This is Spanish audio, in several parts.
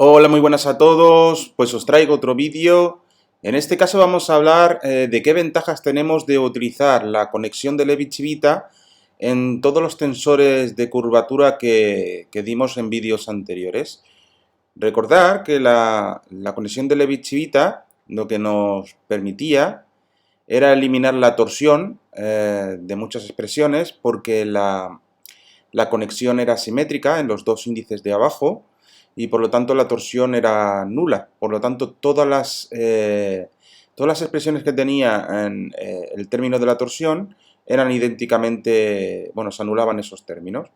Hola, muy buenas a todos. Pues os traigo otro vídeo. En este caso vamos a hablar de qué ventajas tenemos de utilizar la conexión de Levi-Civita en todos los tensores de curvatura que dimos en vídeos anteriores. Recordar que la conexión de Levi-Civita lo que nos permitía era eliminar la torsión de muchas expresiones porque la conexión era simétrica en los dos índices de abajo y por lo tanto la torsión era nula. Por lo tanto, todas las expresiones que tenía en el término de la torsión eran idénticamente, bueno, se anulaban esos términos.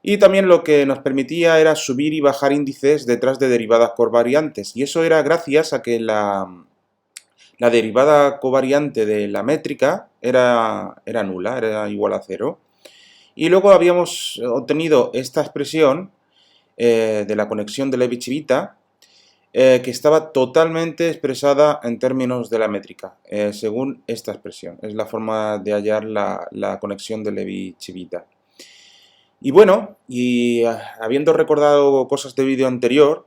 Y también lo que nos permitía era subir y bajar índices detrás de derivadas covariantes. Y eso era gracias a que la derivada covariante de la métrica era nula, era igual a cero. Y luego habíamos obtenido esta expresión de la conexión de Levi-Civita, que estaba totalmente expresada en términos de la métrica, según esta expresión. Es la forma de hallar la conexión de Levi-Civita. Y bueno, habiendo recordado cosas del vídeo anterior,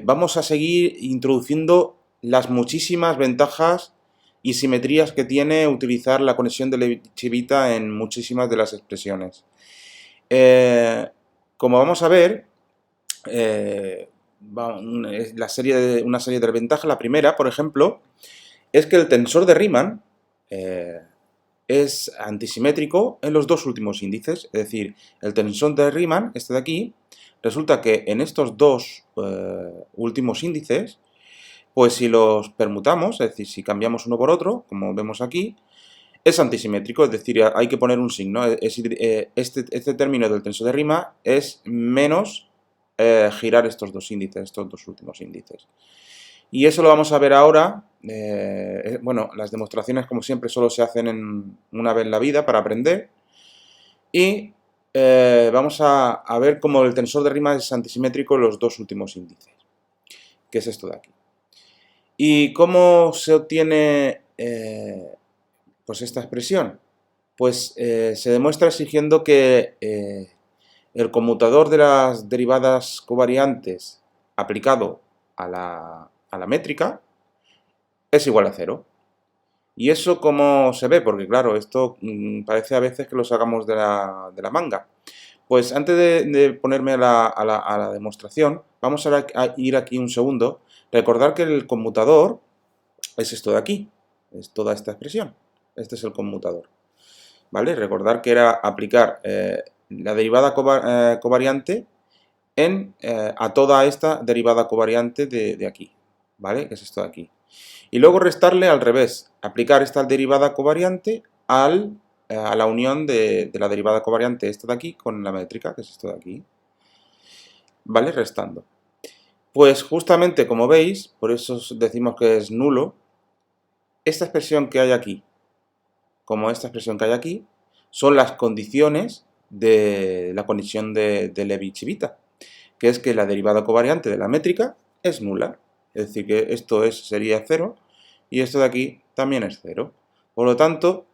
vamos a seguir introduciendo las muchísimas ventajas y simetrías que tiene utilizar la conexión de Levi-Civita en muchísimas de las expresiones. Como vamos a ver, una serie de ventajas. La primera, por ejemplo, es que el tensor de Riemann es antisimétrico en los dos últimos índices. Es decir, el tensor de Riemann, este de aquí, resulta que en estos dos últimos índices, pues si los permutamos, es decir, si cambiamos uno por otro, como vemos aquí, es antisimétrico, es decir, hay que poner un signo. Es decir, este término del tensor de Riemann es menos girar estos dos índices, estos dos últimos índices. Y eso lo vamos a ver ahora. Bueno, las demostraciones, como siempre, solo se hacen una vez en la vida para aprender. Y vamos a ver cómo el tensor de Riemann es antisimétrico en los dos últimos índices, que es esto de aquí. ¿Y cómo se obtiene pues esta expresión? Pues se demuestra exigiendo que el conmutador de las derivadas covariantes aplicado a la métrica es igual a cero. ¿Y eso cómo se ve? Porque claro, esto parece a veces que lo sacamos de la manga. Pues antes de ponerme a la demostración, vamos a ir aquí un segundo. Recordar que el conmutador es esto de aquí, es toda esta expresión. Este es el conmutador. ¿Vale? Recordar que era aplicar la derivada covariante a toda esta derivada covariante de aquí, ¿vale? Que es esto de aquí. Y luego restarle al revés, aplicar esta derivada covariante a la unión de la derivada covariante esta de aquí con la métrica, que es esto de aquí, ¿vale? Restando. Pues justamente como veis, por eso decimos que es nulo, esta expresión que hay aquí, como esta expresión que hay aquí, son las condiciones de la conexión de Levi-Civita, que es que la derivada covariante de la métrica es nula. Es decir, que esto sería 0 y esto de aquí también es 0. Por lo tanto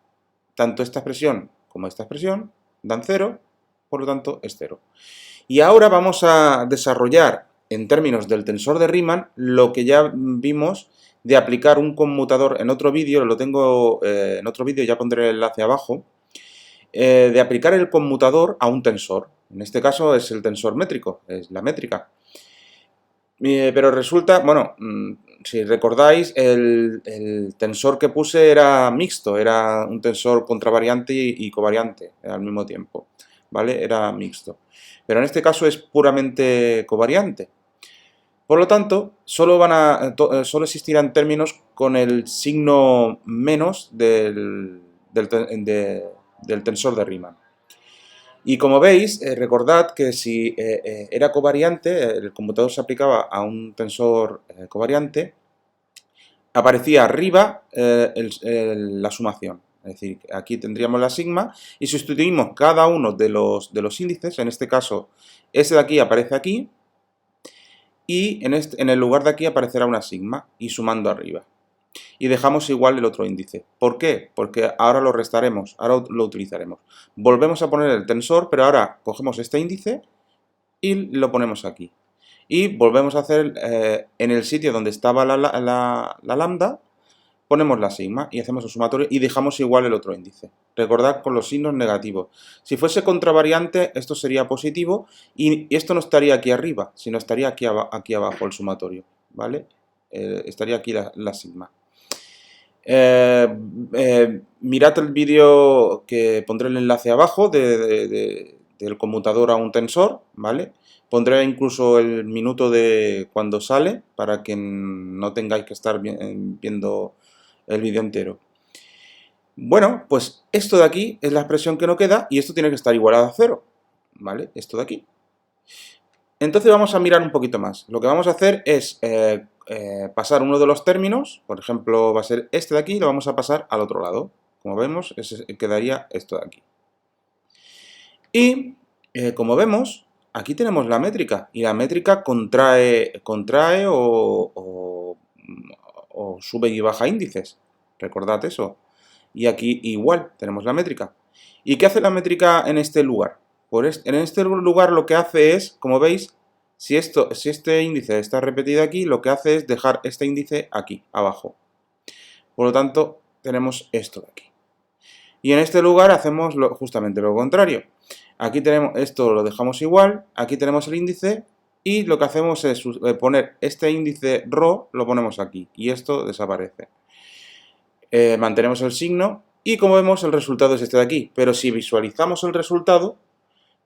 esta expresión como esta expresión dan 0, por lo tanto es 0. Y ahora vamos a desarrollar en términos del tensor de Riemann lo que ya vimos de aplicar un conmutador en otro vídeo, lo tengo en otro vídeo, ya pondré el enlace abajo, de aplicar el conmutador a un tensor. En este caso es el tensor métrico, es la métrica. Pero resulta, bueno, si recordáis, el tensor que puse era mixto, era un tensor contravariante y covariante al mismo tiempo, ¿vale? Era mixto. Pero en este caso es puramente covariante. Por lo tanto, solo existirán términos con el signo menos del tensor de Riemann. Y como veis, recordad que si era covariante, el conmutador se aplicaba a un tensor covariante, aparecía arriba la sumación. Es decir, aquí tendríamos la sigma y sustituimos cada uno de los índices, en este caso, ese de aquí aparece aquí, y en el lugar de aquí aparecerá una sigma, y sumando arriba. Y dejamos igual el otro índice. ¿Por qué? Porque ahora lo restaremos, ahora lo utilizaremos. Volvemos a poner el tensor, pero ahora cogemos este índice y lo ponemos aquí. Y volvemos a hacer en el sitio donde estaba la lambda, ponemos la sigma y hacemos el sumatorio y dejamos igual el otro índice. Recordad con los signos negativos. Si fuese contravariante, esto sería positivo y esto no estaría aquí arriba, sino estaría aquí, aquí abajo el sumatorio, ¿vale? Estaría aquí la sigma. Mirad el vídeo que pondré el enlace abajo del conmutador a un tensor, ¿vale? Pondré incluso el minuto de cuando sale para que no tengáis que estar viendo el vídeo entero. Bueno, pues esto de aquí es la expresión que no queda y esto tiene que estar igualado a 0, ¿vale? Esto de aquí. Entonces vamos a mirar un poquito más. Lo que vamos a hacer es pasar uno de los términos, por ejemplo va a ser este de aquí, y lo vamos a pasar al otro lado. Como vemos, quedaría esto de aquí. Y como vemos, aquí tenemos la métrica, y la métrica contrae o sube y baja índices. Recordad eso. Y aquí igual tenemos la métrica. ¿Y qué hace la métrica en este lugar? En este lugar lo que hace es, como veis, si este índice está repetido aquí, lo que hace es dejar este índice aquí, abajo. Por lo tanto, tenemos esto de aquí. Y en este lugar hacemos justamente lo contrario. Aquí tenemos esto, lo dejamos igual, aquí tenemos el índice y lo que hacemos es poner este índice ρ, lo ponemos aquí y esto desaparece. Mantenemos el signo y como vemos el resultado es este de aquí. Pero si visualizamos el resultado,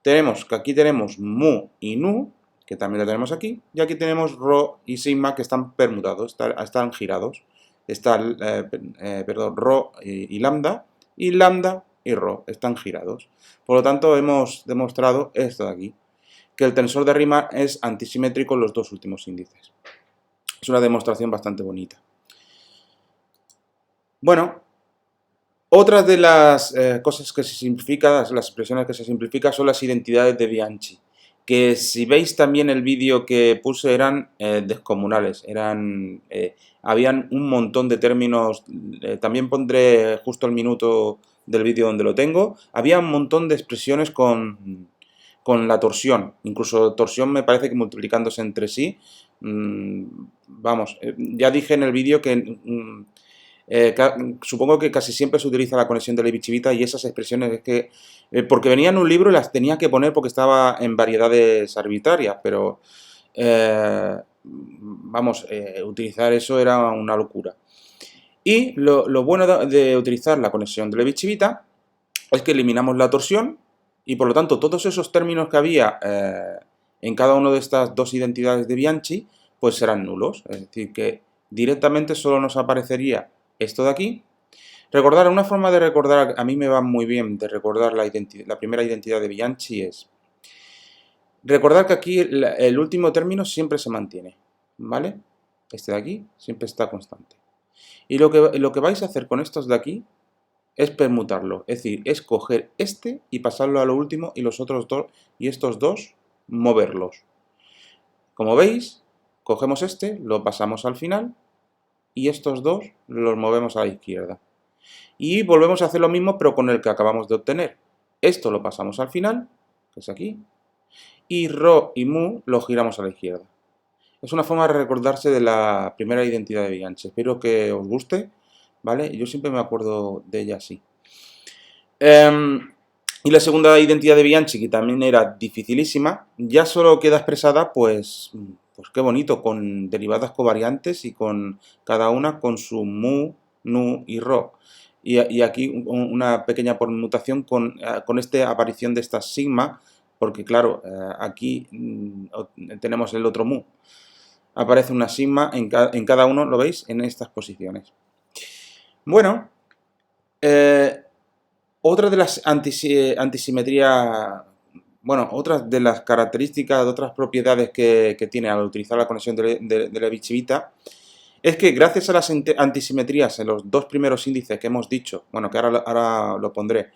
tenemos que aquí tenemos mu y nu, que también lo tenemos aquí, y aquí tenemos ρ y sigma que están permutados, están girados. Está, perdón, ρ y lambda y ρ están girados. Por lo tanto, hemos demostrado esto de aquí, que el tensor de Riemann es antisimétrico en los dos últimos índices. Es una demostración bastante bonita. Bueno, otras de las cosas que se simplifican, las expresiones que se simplifican son las identidades de Bianchi, que si veis también el vídeo que puse eran descomunales, habían un montón de términos, también pondré justo el minuto del vídeo donde lo tengo, había un montón de expresiones con la torsión, incluso torsión me parece que multiplicándose entre sí, vamos, ya dije en el vídeo que supongo que casi siempre se utiliza la conexión de Levi-Civita y esas expresiones es que, porque venían en un libro y las tenía que poner porque estaba en variedades arbitrarias, pero vamos, utilizar eso era una locura. Y lo bueno de utilizar la conexión de Levi-Civita es que eliminamos la torsión y por lo tanto todos esos términos que había en cada una de estas dos identidades de Bianchi pues serán nulos, es decir que directamente solo nos aparecería esto de aquí. Recordar, una forma de recordar, a mí me va muy bien de recordar la primera identidad de Bianchi es recordar que aquí el último término siempre se mantiene, ¿vale? Este de aquí siempre está constante. Y lo que vais a hacer con estos de aquí es permutarlo, es decir, es coger este y pasarlo a lo último y los otros dos, y estos dos, moverlos. Como veis, cogemos este, lo pasamos al final y estos dos los movemos a la izquierda. Y volvemos a hacer lo mismo pero con el que acabamos de obtener. Esto lo pasamos al final, que es aquí, y ρ y mu lo giramos a la izquierda. Es una forma de recordarse de la primera identidad de Bianchi. Espero que os guste, ¿vale? Yo siempre me acuerdo de ella así. Y la segunda identidad de Bianchi, que también era dificilísima, ya solo queda expresada, pues qué bonito, con derivadas covariantes y con cada una con su mu, nu y ρ. Y aquí una pequeña permutación con esta aparición de esta sigma, porque claro, aquí tenemos el otro mu. Aparece una sigma en cada uno, ¿lo veis? En estas posiciones. Bueno, otra de las antisimetrías, bueno, otras de las características, de otras propiedades que tiene al utilizar la conexión de Levi-Civita, es que gracias a las antisimetrías en los dos primeros índices que hemos dicho, bueno, que ahora lo pondré,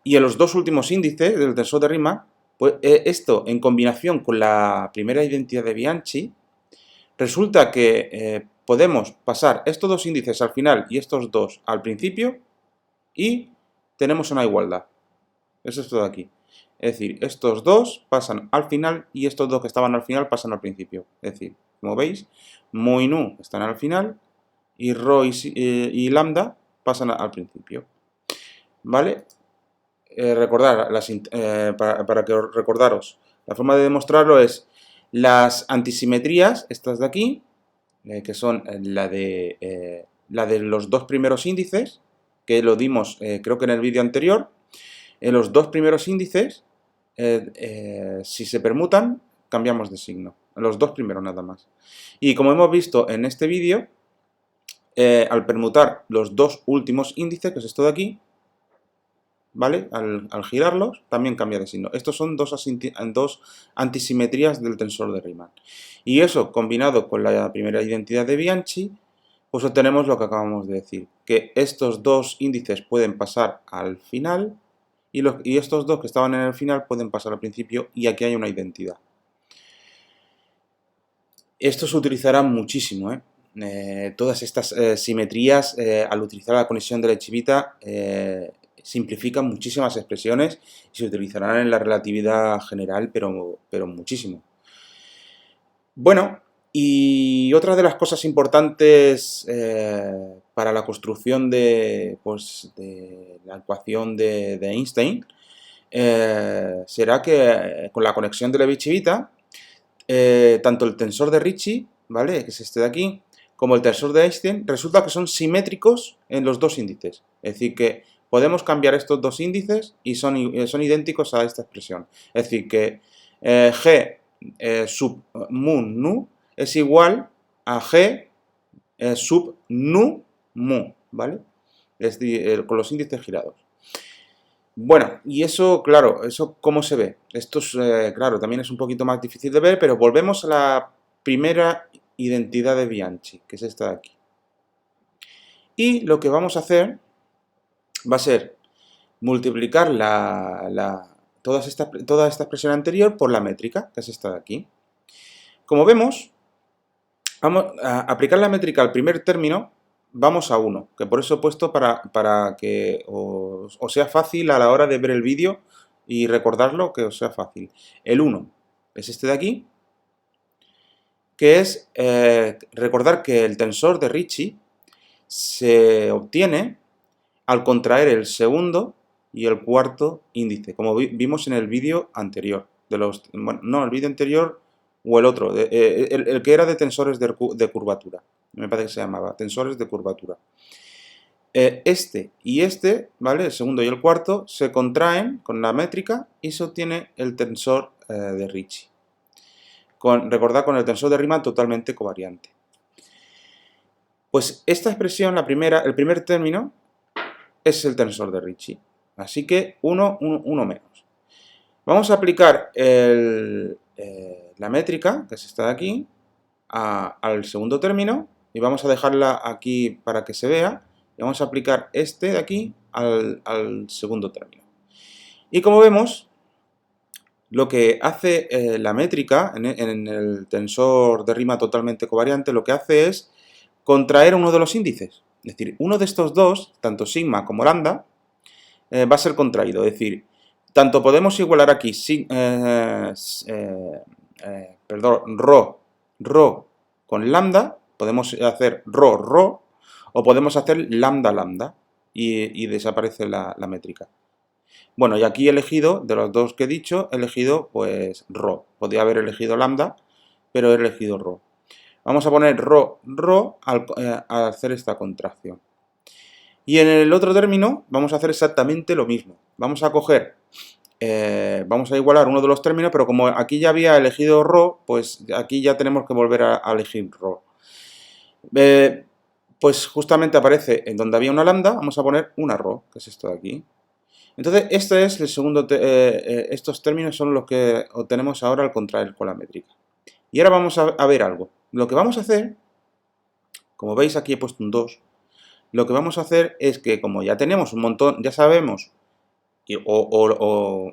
y en los dos últimos índices del tensor de Riemann, pues esto en combinación con la primera identidad de Bianchi, resulta que podemos pasar estos dos índices al final y estos dos al principio y tenemos una igualdad. Eso es todo aquí. Es decir, estos dos pasan al final y estos dos que estaban al final pasan al principio. Es decir, como veis, mu y nu están al final y rho y lambda pasan al principio. ¿Vale? Recordar, para que recordaros, la forma de demostrarlo es las antisimetrías, estas de aquí, que son la de los dos primeros índices, que lo dimos creo que en el vídeo anterior. En los dos primeros índices, si se permutan, cambiamos de signo. En los dos primeros nada más. Y como hemos visto en este vídeo, al permutar los dos últimos índices, que es esto de aquí, ¿vale? Al girarlos, también cambia de signo. Estos son dos antisimetrías del tensor de Riemann. Y eso, combinado con la primera identidad de Bianchi, pues obtenemos lo que acabamos de decir, que estos dos índices pueden pasar al final y estos dos que estaban en el final pueden pasar al principio, y aquí hay una identidad. Esto se utilizará muchísimo, todas estas simetrías, al utilizar la conexión de Levi-Civita, simplifican muchísimas expresiones y se utilizarán en la relatividad general, pero muchísimo. Bueno, y otra de las cosas importantes para la construcción de la ecuación de Einstein será que con la conexión de Levi-Civita, tanto el tensor de Ricci, ¿vale?, que es este de aquí, como el tensor de Einstein, resulta que son simétricos en los dos índices. Es decir, que podemos cambiar estos dos índices y son idénticos a esta expresión. Es decir, que G sub mu nu es igual a G sub nu mu, ¿vale? Es decir, con los índices girados. Bueno, y eso, claro, ¿eso cómo se ve? Esto es, claro, también es un poquito más difícil de ver, pero volvemos a la primera identidad de Bianchi, que es esta de aquí. Y lo que vamos a hacer va a ser multiplicar toda esta expresión anterior por la métrica, que es esta de aquí. Como vemos, vamos a aplicar la métrica al primer término, vamos a 1, que por eso he puesto para que os sea fácil a la hora de ver el vídeo y recordarlo, que os sea fácil. El 1 es este de aquí, que es recordar que el tensor de Ricci se obtiene al contraer el segundo y el cuarto índice, como vimos en el vídeo anterior. Bueno, no, el vídeo anterior o el otro, el que era de tensores de curvatura. Me parece que se llamaba tensores de curvatura. Este y este, ¿vale?, el segundo y el cuarto, se contraen con la métrica y se obtiene el tensor de Ricci. Recordad, con el tensor de Riemann totalmente covariante. Pues esta expresión, el primer término, es el tensor de Ricci. Así que 1 menos. Vamos a aplicar la métrica, que es esta de aquí, al segundo término, y vamos a dejarla aquí para que se vea, y vamos a aplicar este de aquí al segundo término. Y como vemos, lo que hace la métrica en el tensor de Riemann totalmente covariante, lo que hace es contraer uno de los índices. Es decir, uno de estos dos, tanto sigma como lambda, va a ser contraído. Es decir, tanto podemos igualar aquí rho con lambda, podemos hacer rho, o podemos hacer lambda, y desaparece la métrica. Bueno, y aquí he elegido, de los dos que he dicho, he elegido pues rho. Podría haber elegido lambda, pero he elegido rho. Vamos a poner rho al hacer esta contracción. Y en el otro término vamos a hacer exactamente lo mismo. Vamos a coger, vamos a igualar uno de los términos, pero como aquí ya había elegido rho, pues aquí ya tenemos que volver a elegir rho. Pues justamente aparece en donde había una lambda, vamos a poner una rho, que es esto de aquí. Entonces, este es el segundo, estos términos son los que obtenemos ahora al contraer con la métrica. Y ahora vamos a ver algo. Lo que vamos a hacer, como veis aquí he puesto un 2, lo que vamos a hacer es que como ya tenemos un montón, ya sabemos, o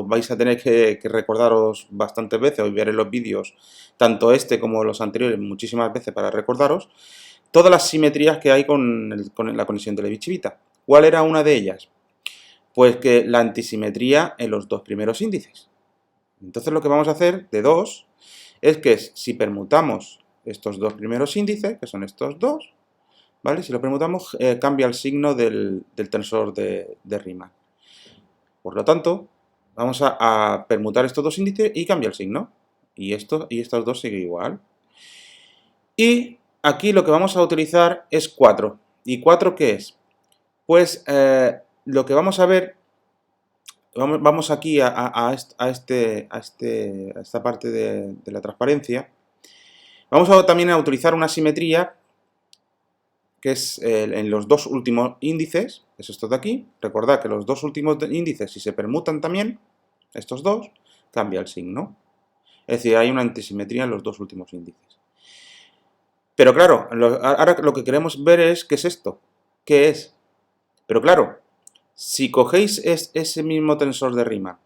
vais a tener que recordaros bastantes veces o ver en los vídeos, tanto este como los anteriores, muchísimas veces para recordaros, todas las simetrías que hay con la conexión de Levi-Civita. ¿Cuál era una de ellas? Pues que la antisimetría en los dos primeros índices. Entonces lo que vamos a hacer de 2 es que si permutamos estos dos primeros índices, que son estos dos, ¿vale? Si lo permutamos, cambia el signo del tensor de Riemann. Por lo tanto, vamos a permutar estos dos índices y cambia el signo. Y estos dos sigue igual. Y aquí lo que vamos a utilizar es 4. ¿Y 4 qué es? Pues lo que vamos a ver, vamos aquí a esta parte de la transparencia. Vamos también a utilizar una simetría que es en los dos últimos índices, es esto de aquí. Recordad que los dos últimos índices, si se permutan también, estos dos, cambia el signo. Es decir, hay una antisimetría en los dos últimos índices. Pero claro, ahora lo que queremos ver es qué es esto. ¿Qué es? Pero claro, si cogéis ese mismo tensor de Riemann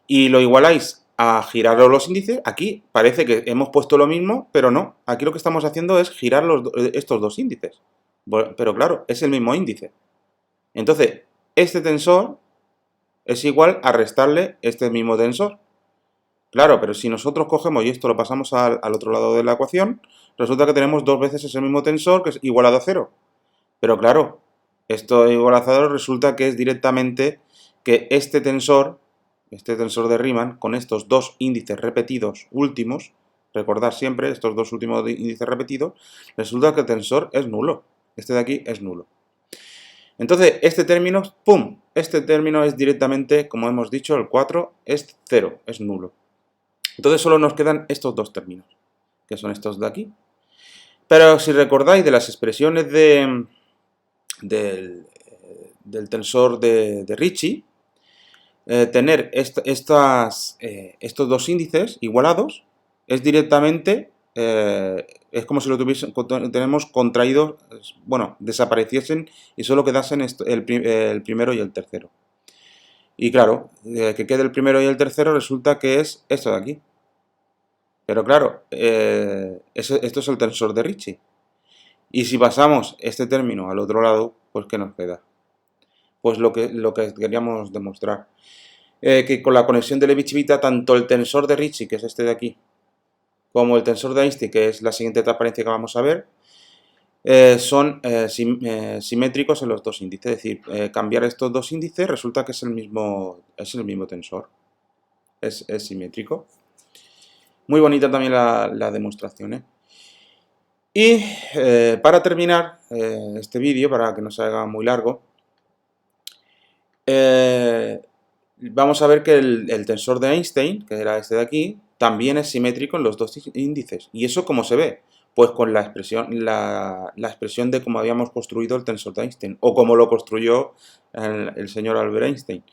y lo igualáis a girar los índices, aquí parece que hemos puesto lo mismo, pero no. Aquí lo que estamos haciendo es girar estos dos índices. Pero claro, es el mismo índice. Entonces, este tensor es igual a restarle este mismo tensor. Claro, pero si nosotros cogemos y esto lo pasamos al otro lado de la ecuación, resulta que tenemos dos veces ese mismo tensor que es igualado a 0. Pero claro, esto igualado a 0 resulta que es directamente que este tensor de Riemann, con estos dos índices repetidos últimos, recordad siempre estos dos últimos índices repetidos, resulta que el tensor es nulo. Este de aquí es nulo. Entonces, este término, ¡pum! Este término es directamente, como hemos dicho, el 4 es 0, es nulo. Entonces solo nos quedan estos dos términos, que son estos de aquí. Pero si recordáis de las expresiones del tensor de Ricci, tener estos dos índices igualados es directamente, es como si lo tenemos contraídos, bueno, desapareciesen y solo quedasen el primero y el tercero. Y claro, que quede el primero y el tercero resulta que es esto de aquí. Pero claro, esto es el tensor de Ricci. Y si pasamos este término al otro lado, pues ¿qué nos queda? Pues lo que queríamos demostrar. Que con la conexión de Levi-Civita, tanto el tensor de Ricci, que es este de aquí, como el tensor de Einstein, que es la siguiente transparencia que vamos a ver, son simétricos en los dos índices. Es decir, cambiar estos dos índices resulta que es el mismo tensor. Es simétrico. Muy bonita también la demostración, ¿eh? Y para terminar este vídeo, para que no se haga muy largo, vamos a ver que el tensor de Einstein, que era este de aquí, también es simétrico en los dos índices. ¿Y eso cómo se ve? Pues con la expresión de cómo habíamos construido el tensor de Einstein, o como lo construyó el señor Albert Einstein,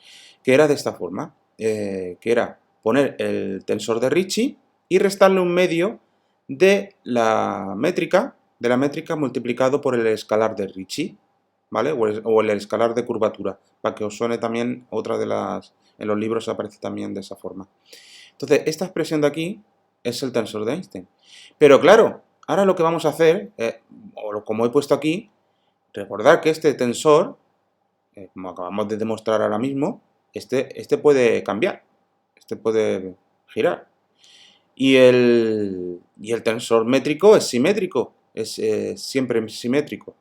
que era de esta forma, que era poner el tensor de Ricci y restarle un medio de la métrica multiplicado por el escalar de Ricci, ¿vale? O el escalar de curvatura, para que os suene también otra de las... En los libros aparece también de esa forma. Entonces, esta expresión de aquí es el tensor de Einstein. Pero claro, ahora lo que vamos a hacer, o como he puesto aquí, recordar que este tensor, como acabamos de demostrar ahora mismo, este puede cambiar, este puede girar. Y el tensor métrico es simétrico, es siempre simétrico.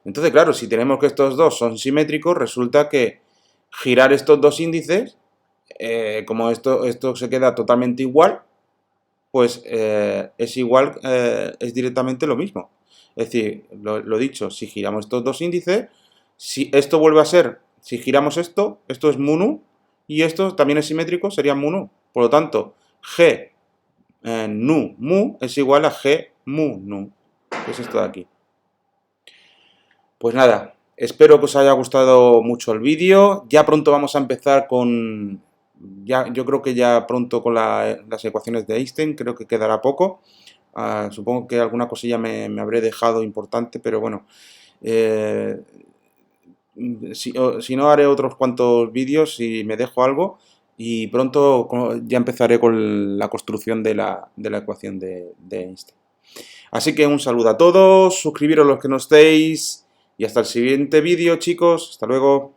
Entonces, claro, si tenemos que estos dos son simétricos, resulta que girar estos dos índices, como esto se queda totalmente igual, pues es igual, es directamente lo mismo. Es decir, lo dicho, si giramos estos dos índices, si esto vuelve a ser, si giramos esto es mu nu, y esto también es simétrico, sería mu nu. Por lo tanto, G nu mu es igual a G mu nu, que es esto de aquí. Pues nada, espero que os haya gustado mucho el vídeo. Ya pronto vamos a empezar con... yo creo que ya pronto con las ecuaciones de Einstein, creo que quedará poco. Supongo que alguna cosilla me habré dejado importante, pero bueno. Si no, haré otros cuantos vídeos si me dejo algo. Y pronto ya empezaré con la construcción de la ecuación de Einstein. Así que un saludo a todos, suscribiros los que no estéis y hasta el siguiente vídeo, chicos. Hasta luego.